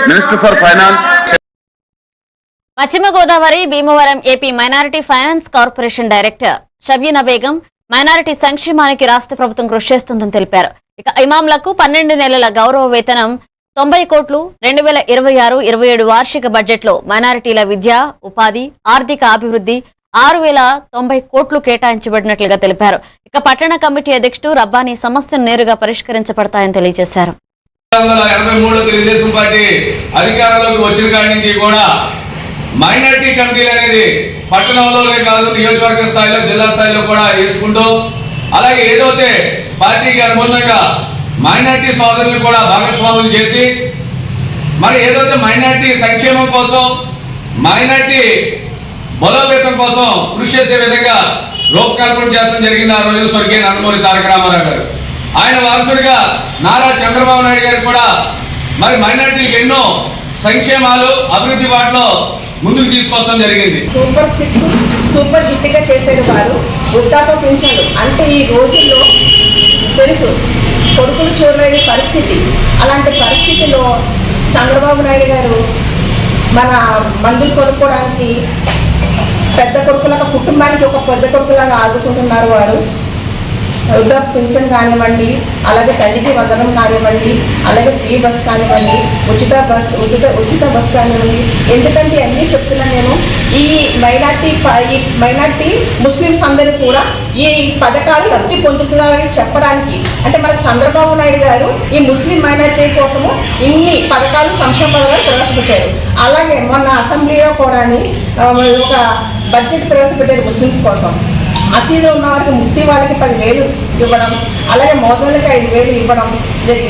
Minister for finance. పశ్చిమ Godavari Bhimavaram AP minority finance corporation director Shabina Begum minority సంక్షేమానికి రాష్ట్ర ప్రభుత్వం కృషి చేస్తుందని తెలిపారు. ఇక ఇమాంలకు 12 నెలల గౌరవ వేతనం 90 కోట్లు 2026-27 వార్షిక బడ్జెట్లో మైనారిటీల విద్య, ఉపాధి, ఆర్థిక అభివృద్ధి 6,090 కోట్లు కేటాయించబడినట్లుగా తెలిపారు. ఇక పట్టణ కమిటీ అధ్యక్షుడు రబ్బానీ సమస్యను నేరుగా పరిష్కరించబడతాయని తెలియజేశారు. 1983 తెలుగుదేశం పార్టీ అధికారంలోకి వచ్చిన కాడి నుంచి కూడా మైనారిటీ కమిటీలు అనేది పట్టణంలోనే కాదు నియోజకవర్గ స్థాయిలో జిల్లా స్థాయిలో కూడా వేసుకుంటూ అలాగే ఏదైతే పార్టీకి అనుబంధంగా మైనారిటీ సోదరులు కూడా భాగస్వాములు చేసి మరి ఏదైతే మైనారిటీ సంక్షేమం కోసం మైనారిటీ బలోపేతం కోసం కృషి చేసే విధంగా రూపకల్పన చేయడం జరిగింది. ఆ రోజుల్లో స్వర్గీయ నందమూరి తారక రామారావు గారు ఆయన వారసుడిగా నారా చంద్రబాబు నాయుడు గారు కూడా మరి మైనారిటీలకు ఎన్నో సంక్షేమాలు అభివృద్ధి వాటిలో ముందుకు తీసుకొచ్చడం జరిగింది. సూపర్ 6 సూపర్ హిట్ గా చేశారు వారు. వృద్ధాప్య పింఛన్లు అంటే ఈ రోజుల్లో తెలుసు కొడుకులు చూడలేని పరిస్థితి. అలాంటి పరిస్థితిలో చంద్రబాబు నాయుడు గారు మన మందులు కొనుక్కోవడానికి పెద్ద కొడుకులాగా కుటుంబానికి ఒక పెద్ద కొడుకులాగా ఆదుకుంటున్నారు వారు. వృద్ధాప్య పింఛన్ కానివ్వండి, అలాగే తల్లికి వందనం కానివ్వండి, అలాగే ఫ్రీ బస్ కానివ్వండి, ఉచిత బస్ కానివ్వండి. ఎందుకంటే అన్నీ చెప్తున్నాను నేను. ఈ మైనార్టీ ముస్లిమ్స్ అందరూ కూడా ఈ పథకాలు లబ్ధి పొందుతున్నారని చెప్పడానికి, అంటే మన చంద్రబాబు నాయుడు గారు ఈ ముస్లిం మైనార్టీ కోసము ఇన్ని పథకాలు సంక్షేమ పథకాలు ప్రవేశపెట్టారు. అలాగే మొన్న అసెంబ్లీలో కూడా ఒక బడ్జెట్ ప్రవేశపెట్టారు ముస్లిమ్స్ కోసం. మసీదులో ఉన్న వారికి ముక్తి వాళ్ళకి 10,000 ఇవ్వడం, అలాగే మోజాలకి 5,000 ఇవ్వడం జరిగింది.